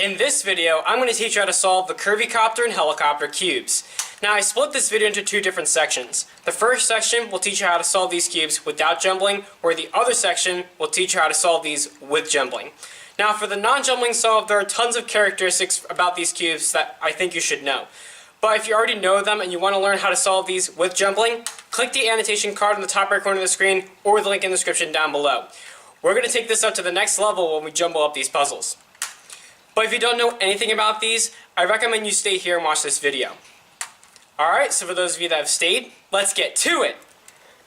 In this video, I'm going to teach you how to solve the Curvy Copter and Helicopter cubes. Now, I split this video into two different sections. The first section will teach you how to solve these cubes without jumbling, where the other section will teach you how to solve these with jumbling. Now, for the non-jumbling solve, there are tons of characteristics about these cubes that I think you should know. But if you already know them and you want to learn how to solve these with jumbling, click the annotation card in the top right corner of the screen or the link in the description down below. We're going to take this up to the next level when we jumble up these puzzles. But if you don't know anything about these, I recommend you stay here and watch this video. Alright, so for those of you that have stayed, let's get to it!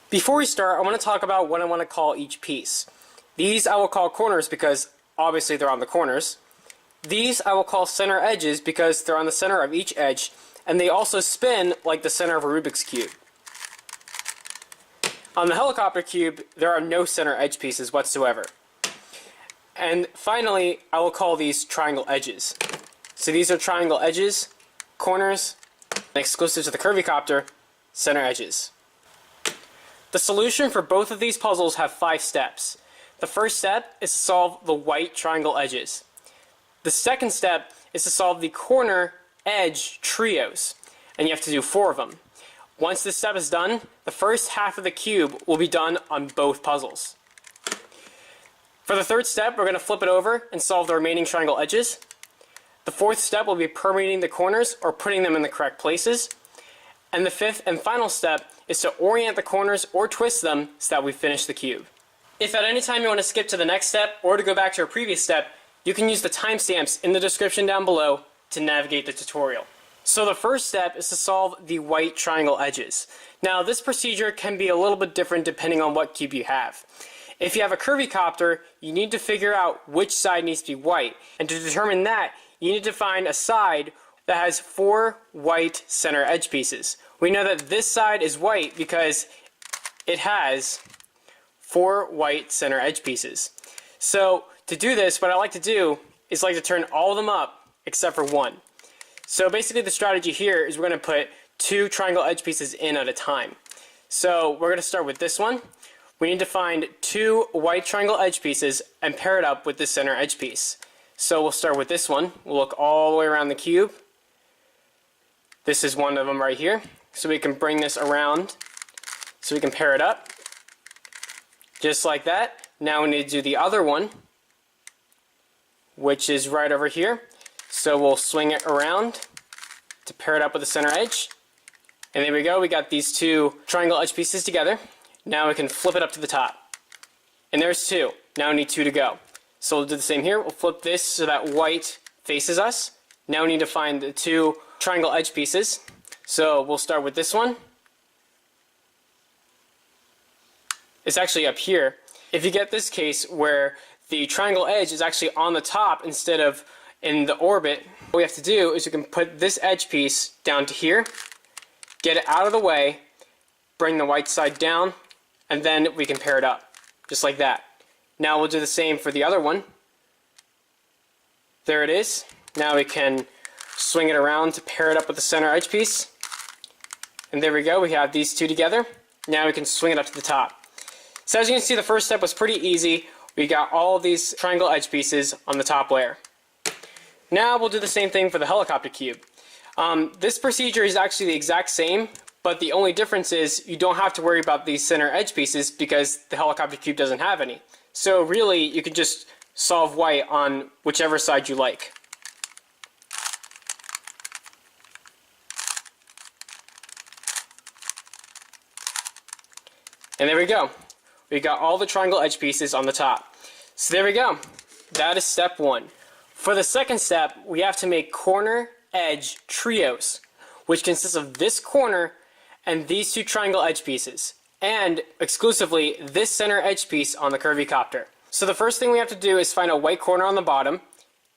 Before we start, I want to talk about what I want to call each piece. These I will call corners because obviously they're on the corners. These I will call center edges because they're on the center of each edge, and they also spin like the center of a Rubik's Cube. On the helicopter cube, there are no center edge pieces whatsoever. And finally, I will call these triangle edges. So these are triangle edges, corners, and exclusive to the Curvy Copter, center edges. The solution for both of these puzzles have 5 steps. The first step is to solve the white triangle edges. The second step is to solve the corner edge trios, and you have to do 4 of them. Once this step is done, the first half of the cube will be done on both puzzles. For the third step, we're going to flip it over and solve the remaining triangle edges. The fourth step will be permuting the corners or putting them in the correct places. And the fifth and final step is to orient the corners or twist them so that we finish the cube. If at any time you want to skip to the next step or to go back to a previous step, you can use the timestamps in the description down below to navigate the tutorial. So the first step is to solve the white triangle edges. Now this procedure can be a little bit different depending on what cube you have. If you have a Curvy Copter, you need to figure out which side needs to be white. And to determine that, you need to find a side that has 4 white center edge pieces. We know that this side is white because it has 4 white center edge pieces. So to do this, what I like to do is to turn all of them up except for one. So basically the strategy here is we're going to put 2 triangle edge pieces in at a time. So we're going to start with this one. We need to find 2 white triangle edge pieces and pair it up with the center edge piece. So we'll start with this one. We'll look all the way around the cube. This is one of them right here. So we can bring this around so we can pair it up. Just like that. Now we need to do the other one, which is right over here. So we'll swing it around to pair it up with the center edge. And there we go. We got these 2 triangle edge pieces together. Now we can flip it up to the top. And there's 2. Now we need 2 to go. So we'll do the same here. We'll flip this so that white faces us. Now we need to find the 2 triangle edge pieces. So we'll start with this one. It's actually up here. If you get this case where the triangle edge is actually on the top instead of in the orbit, what we have to do is we can put this edge piece down to here, get it out of the way, bring the white side down, and then we can pair it up, just like that. Now we'll do the same for the other one. There it is. Now we can swing it around to pair it up with the center edge piece. And there we go, we have these 2 together. Now we can swing it up to the top. So as you can see, the first step was pretty easy. We got all of these triangle edge pieces on the top layer. Now we'll do the same thing for the helicopter cube. This procedure is actually the exact same, but the only difference is you don't have to worry about these center edge pieces because the helicopter cube doesn't have any. So really, you can just solve white on whichever side you like. And there we go. We got all the triangle edge pieces on the top. So there we go. That is step 1. For the second step, we have to make corner edge trios, which consists of this corner and these 2 triangle edge pieces, and exclusively this center edge piece on the Curvy Copter. So the first thing we have to do is find a white corner on the bottom.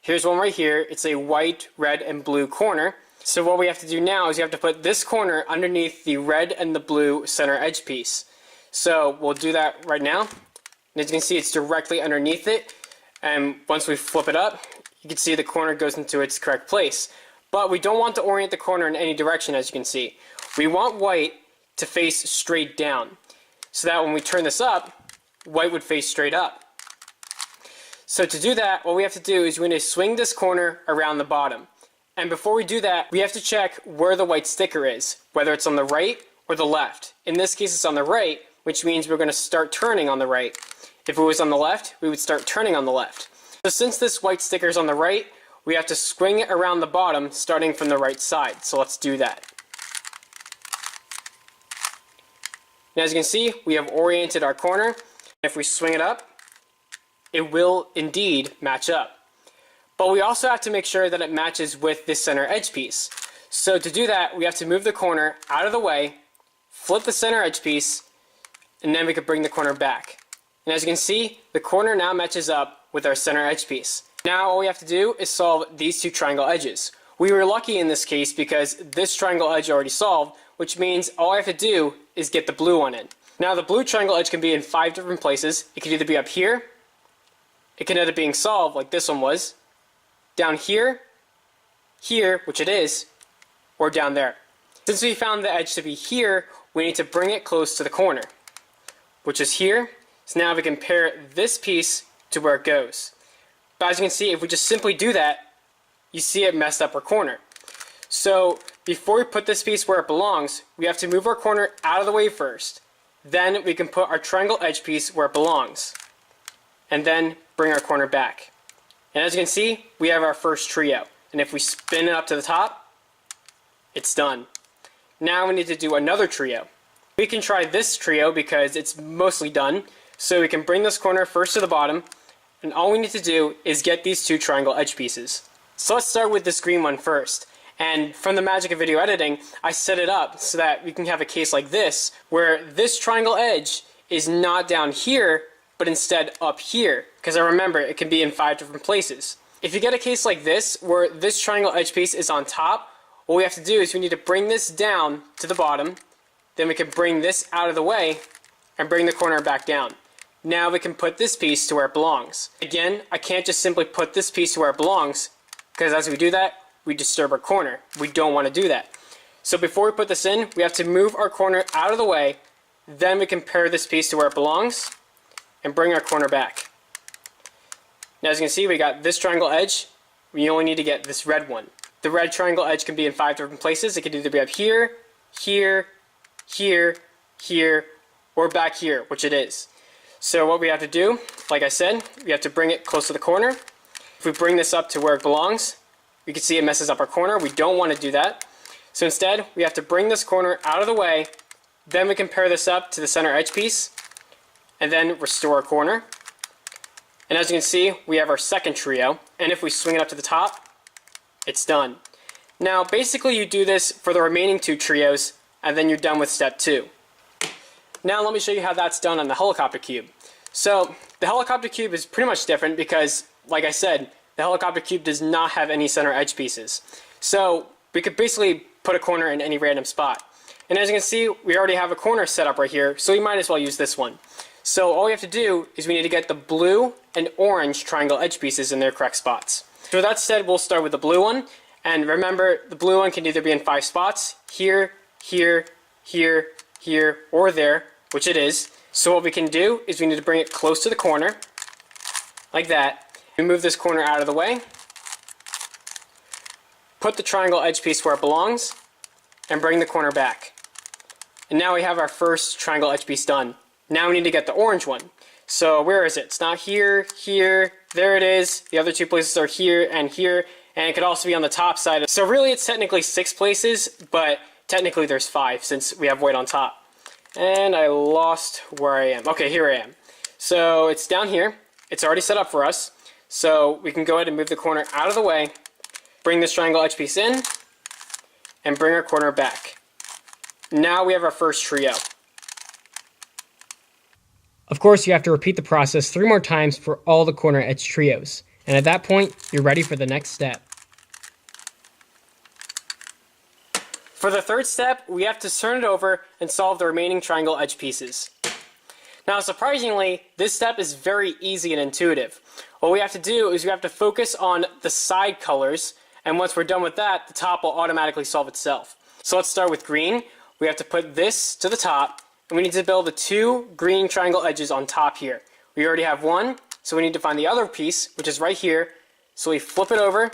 Here's one right here. It's a white, red, and blue corner. So what we have to do now is you have to put this corner underneath the red and the blue center edge piece. So we'll do that right now. And as you can see, it's directly underneath it. And once we flip it up, you can see the corner goes into its correct place. But we don't want to orient the corner in any direction, as you can see. We want white to face straight down, so that when we turn this up, white would face straight up. So to do that, what we have to do is we need to swing this corner around the bottom. And before we do that, we have to check where the white sticker is, whether it's on the right or the left. In this case, it's on the right, which means we're going to start turning on the right. If it was on the left, we would start turning on the left. So since this white sticker is on the right, we have to swing it around the bottom, starting from the right side. So let's do that. And as you can see, we have oriented our corner. If we swing it up, it will indeed match up. But we also have to make sure that it matches with this center edge piece. So to do that, we have to move the corner out of the way, flip the center edge piece, and then we can bring the corner back. And as you can see, the corner now matches up with our center edge piece. Now all we have to do is solve these two triangle edges. We were lucky in this case because this triangle edge already solved, which means all I have to do is get the blue one in. Now the blue triangle edge can be in 5 different places. It can either be up here, it can end up being solved like this one was, down here, here, which it is, or down there. Since we found the edge to be here, we need to bring it close to the corner, which is here. So now we can pair this piece to where it goes. But as you can see, if we just simply do that, you see it messed up our corner. So before we put this piece where it belongs, we have to move our corner out of the way first. Then we can put our triangle edge piece where it belongs. And then bring our corner back. And as you can see, we have our first trio. And if we spin it up to the top, it's done. Now we need to do another trio. We can try this trio because it's mostly done. So we can bring this corner first to the bottom, and all we need to do is get these two triangle edge pieces. So let's start with this green one first. And from the magic of video editing, I set it up so that we can have a case like this, where this triangle edge is not down here, but instead up here, because I remember it can be in 5 different places. If you get a case like this, where this triangle edge piece is on top, what we have to do is we need to bring this down to the bottom, then we can bring this out of the way, and bring the corner back down. Now we can put this piece to where it belongs. Again, I can't just simply put this piece to where it belongs, because as we do that, we disturb our corner. We don't want to do that. So before we put this in, we have to move our corner out of the way, then we can pair this piece to where it belongs, and bring our corner back. Now as you can see, we got this triangle edge. We only need to get this red one. The red triangle edge can be in 5 different places. It can either be up here, here, here, here, or back here, which it is. So what we have to do, like I said, we have to bring it close to the corner. If we bring this up to where it belongs, we can see it messes up our corner. We don't want to do that. So instead, we have to bring this corner out of the way, then we can pair this up to the center edge piece, and then restore our corner. And as you can see, we have our second trio, and if we swing it up to the top, it's done. Now basically you do this for the remaining 2 trios, and then you're done with step 2. Now let me show you how that's done on the helicopter cube. So the helicopter cube is pretty much different because, like I said, the helicopter cube does not have any center edge pieces. So we could basically put a corner in any random spot. And as you can see, we already have a corner set up right here, so we might as well use this one. So all we have to do is we need to get the blue and orange triangle edge pieces in their correct spots. So with that said, we'll start with the blue one. And remember, the blue one can either be in 5 spots, here, here, here, here, or there, which it is. So what we can do is we need to bring it close to the corner, like that. We move this corner out of the way, put the triangle edge piece where it belongs, and bring the corner back. And now we have our first triangle edge piece done. Now we need to get the orange one. So where is it? It's not here, here, there it is. The other 2 places are here, and it could also be on the top side. So really it's technically 6 places, but technically there's 5 since we have white on top. And I lost where I am. Okay, here I am. So it's down here. It's already set up for us. So we can go ahead and move the corner out of the way, bring this triangle edge piece in, and bring our corner back. Now we have our first trio. Of course, you have to repeat the process 3 more times for all the corner edge trios. And at that point, you're ready for the next step. For the third step, we have to turn it over and solve the remaining triangle edge pieces. Now surprisingly, this step is very easy and intuitive. What we have to do is we have to focus on the side colors, and once we're done with that, the top will automatically solve itself. So let's start with green. We have to put this to the top, and we need to build the 2 green triangle edges on top here. We already have one, so we need to find the other piece, which is right here. So we flip it over.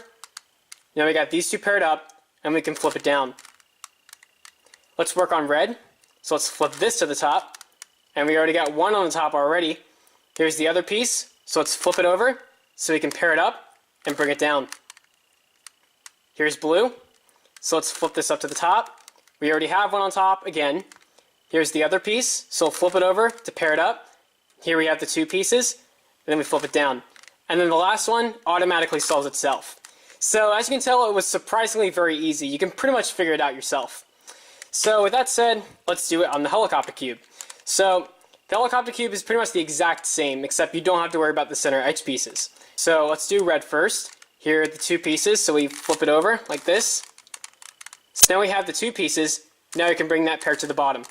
Now we got these two paired up, and we can flip it down. Let's work on red. So let's flip this to the top, and we already got one on the top already. Here's the other piece, so let's flip it over so we can pair it up and bring it down. Here's blue, so let's flip this up to the top. We already have one on top again. Here's the other piece, so we'll flip it over to pair it up. Here we have the two pieces, and then we flip it down. And then the last one automatically solves itself. So as you can tell, it was surprisingly very easy. You can pretty much figure it out yourself. So with that said, let's do it on the helicopter cube. So the helicopter cube is pretty much the exact same, except you don't have to worry about the center edge pieces. So let's do red first. Here are the two pieces, so we flip it over like this. So now we have the two pieces. Now we can bring that pair to the bottom.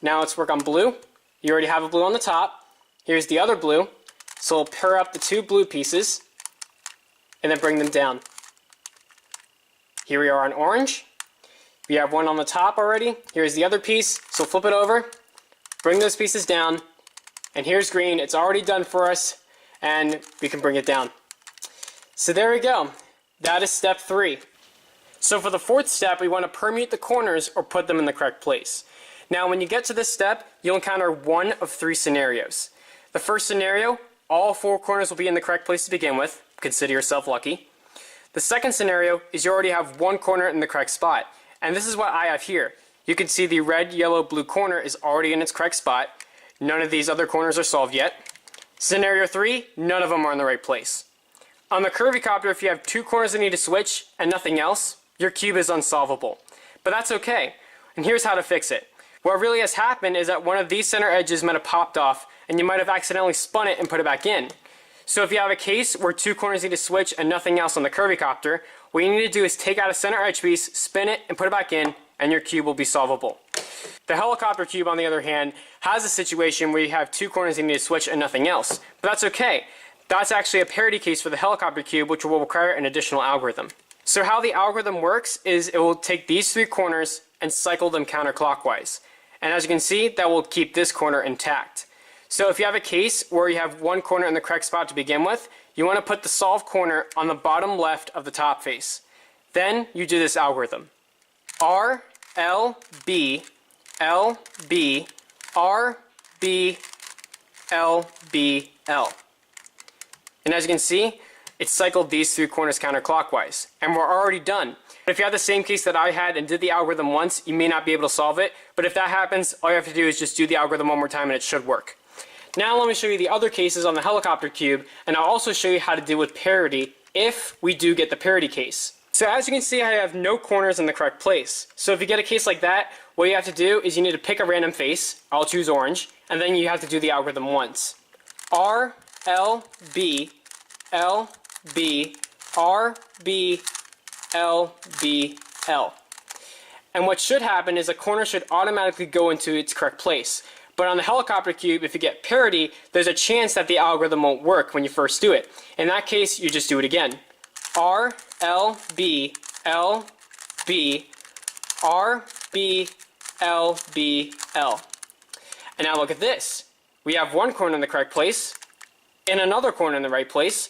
Now let's work on blue. You already have a blue on the top. Here's the other blue. So we'll pair up the two blue pieces and then bring them down. Here we are on orange. We have one on the top already. Here's the other piece. So flip it over, bring those pieces down, and here's green. It's already done for us, and we can bring it down. So there we go. That is step 3. So for the fourth step, we want to permute the corners or put them in the correct place. Now when you get to this step, you'll encounter one of 3 scenarios. The first scenario, all 4 corners will be in the correct place to begin with. Consider yourself lucky. The second scenario is you already have one corner in the correct spot. And this is what I have here. You can see the red, yellow, blue corner is already in its correct spot. None of these other corners are solved yet. Scenario 3, none of them are in the right place. On the Curvy Copter, if you have 2 corners that need to switch and nothing else, your cube is unsolvable. But that's okay. And here's how to fix it. What really has happened is that one of these center edges might have popped off, and you might have accidentally spun it and put it back in. So if you have a case where 2 corners need to switch and nothing else on the Curvy Copter, what you need to do is take out a center edge piece, spin it, and put it back in, and your cube will be solvable. The helicopter cube, on the other hand, has a situation where you have 2 corners that need to switch and nothing else. But that's okay. That's actually a parity case for the helicopter cube, which will require an additional algorithm. So how the algorithm works is it will take these 3 corners and cycle them counterclockwise. And as you can see, that will keep this corner intact. So if you have a case where you have one corner in the correct spot to begin with, you want to put the solved corner on the bottom left of the top face. Then you do this algorithm. R, L, B, L, B, R, B, L, B, L. And as you can see, it cycled these 3 corners counterclockwise. And we're already done. If you have the same case that I had and did the algorithm once, you may not be able to solve it. But if that happens, all you have to do is just do the algorithm one more time and it should work. Now let me show you the other cases on the helicopter cube, and I'll also show you how to deal with parity if we do get the parity case. So as you can see, I have no corners in the correct place. So if you get a case like that, what you have to do is you need to pick a random face. I'll choose orange, and then you have to do the algorithm once. R, L, B, L, B, R, B, L, B, L. And what should happen is a corner should automatically go into its correct place. But on the helicopter cube, if you get parity, there's a chance that the algorithm won't work when you first do it. In that case, you just do it again. R, L, B, L, B, R, B, L, B, L. And now look at this. We have one corner in the correct place, and another corner in the right place,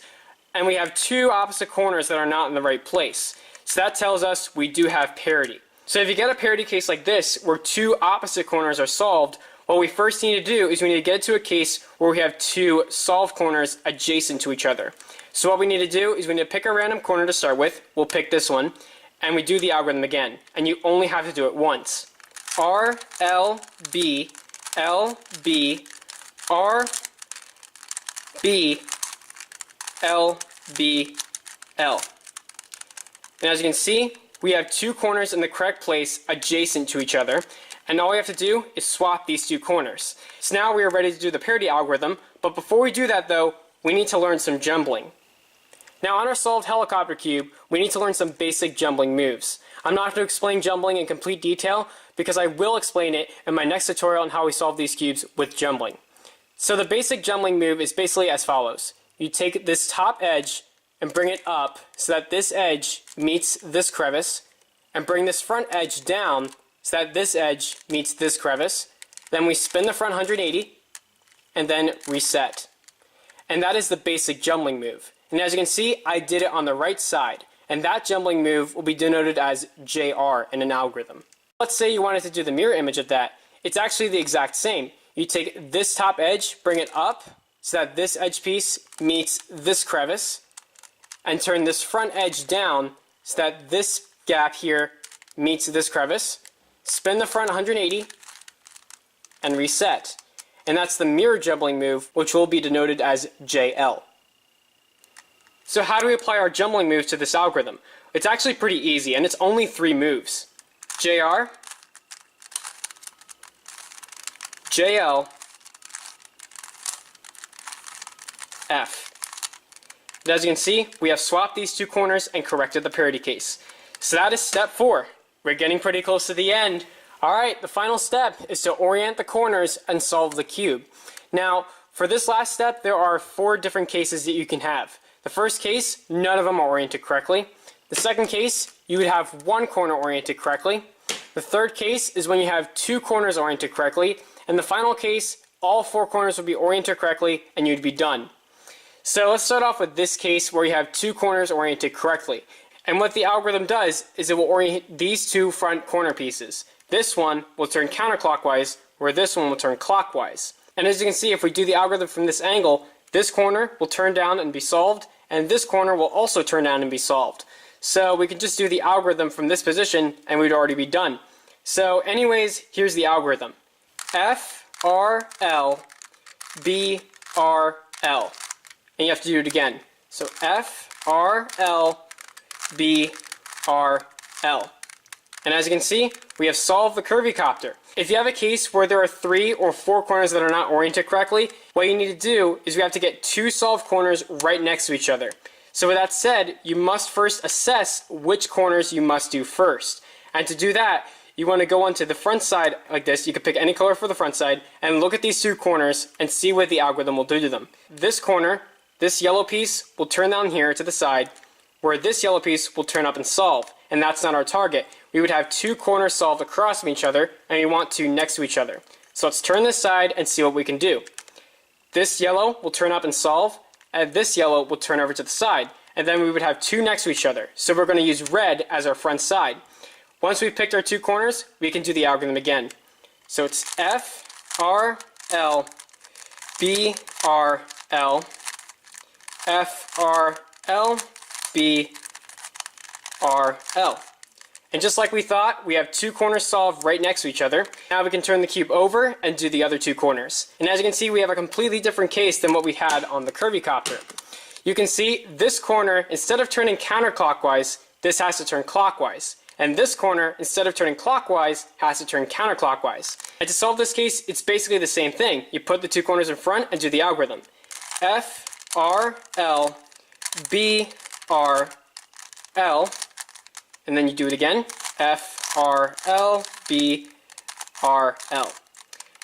and we have 2 opposite corners that are not in the right place. So that tells us we do have parity. So if you get a parity case like this, where 2 opposite corners are solved, what we first need to do is we need to get to a case where we have 2 solved corners adjacent to each other. So what we need to do is we need to pick a random corner to start with. We'll pick this one, and we do the algorithm again. And you only have to do it once. R, L, B, L, B, R, B, L, B, L. And as you can see, we have 2 corners in the correct place adjacent to each other. And all we have to do is swap these 2 corners. So now we are ready to do the parity algorithm, but before we do that though, we need to learn some jumbling. Now on our solved helicopter cube, we need to learn some basic jumbling moves. I'm not going to explain jumbling in complete detail because I will explain it in my next tutorial on how we solve these cubes with jumbling. So the basic jumbling move is basically as follows. You take this top edge and bring it up so that this edge meets this crevice, and bring this front edge down so that this edge meets this crevice. Then we spin the front 180 and then reset. and that is the basic jumbling move. And as you can see, I did it on the right side, and that jumbling move will be denoted as JR in an algorithm. Let's say you wanted to do the mirror image of that. It's actually the exact same. You take this top edge, bring it up so that this edge piece meets this crevice, and turn this front edge down so that this gap here meets this crevice. Spin the front 180 and reset. And that's the mirror jumbling move, which will be denoted as JL. So how do we apply our jumbling moves to this algorithm? It's actually pretty easy, and it's only 3 moves. JR, JL, F. And as you can see, we have swapped these 2 corners and corrected the parity case. So that is step 4. We're getting pretty close to the end. Alright, the final step is to orient the corners and solve the cube. Now, for this last step, there are 4 different cases that you can have. The first case, none of them are oriented correctly. The second case, you would have 1 corner oriented correctly. The third case is when you have 2 corners oriented correctly. And the final case, all 4 corners would be oriented correctly and you'd be done. So let's start off with this case where you have 2 corners oriented correctly. And what the algorithm does is it will orient these 2 front corner pieces. This one will turn counterclockwise, where this one will turn clockwise. And as you can see, if we do the algorithm from this angle, this corner will turn down and be solved, and this corner will also turn down and be solved. So we can just do the algorithm from this position and we'd already be done. So anyways, here's the algorithm. F, R, L, B, R, L. And you have to do it again. So F, R, L, B, R, L. And as you can see, we have solved the Curvy Copter. If you have a case where there are 3 or 4 corners that are not oriented correctly, what you need to do is we have to get 2 solved corners right next to each other. So with that said, you must first assess which corners you must do first. And to do that, you want to go onto the front side like this. You can pick any color for the front side and look at these 2 corners and see what the algorithm will do to them. This corner, this yellow piece, will turn down here to the side, where this yellow piece will turn up and solve. And that's not our target. We would have 2 corners solved across from each other, and we want 2 next to each other. So let's turn this side and see what we can do. This yellow will turn up and solve, and this yellow will turn over to the side. And then we would have 2 next to each other. So we're going to use red as our front side. Once we've picked our 2 corners, we can do the algorithm again. So it's F, R, L, B, R, L, F, R, L, B, R, L. And just like we thought, we have 2 corners solved right next to each other. Now we can turn the cube over and do the other 2 corners. And as you can see, we have a completely different case than what we had on the Curvy Copter. You can see this corner, instead of turning counterclockwise, this has to turn clockwise. And this corner, instead of turning clockwise, has to turn counterclockwise. And to solve this case, it's basically the same thing. You put the 2 corners in front and do the algorithm. F, R, L, B, R, L, and then you do it again. F, R, L, B, R, L.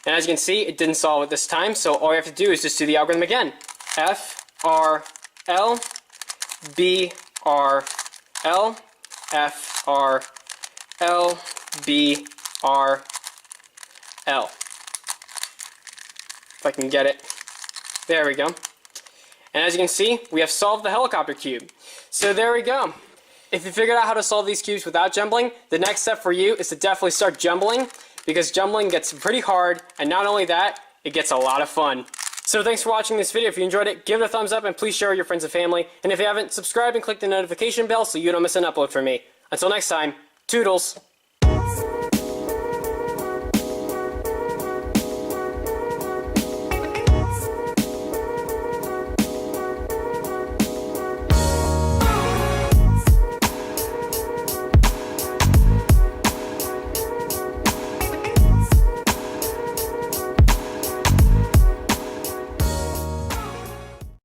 And as you can see, it didn't solve it this time, so all you have to do is just do the algorithm again. F, R, L, B, R, L, F, R, L, B, R, L. If I can get it. There we go. And as you can see, we have solved the helicopter cube. So there we go. If you figured out how to solve these cubes without jumbling, the next step for you is to definitely start jumbling, because jumbling gets pretty hard, and not only that, it gets a lot of fun. So thanks for watching this video. If you enjoyed it, give it a thumbs up and please share with your friends and family. And if you haven't, subscribe and click the notification bell so you don't miss an upload from me. Until next time, toodles!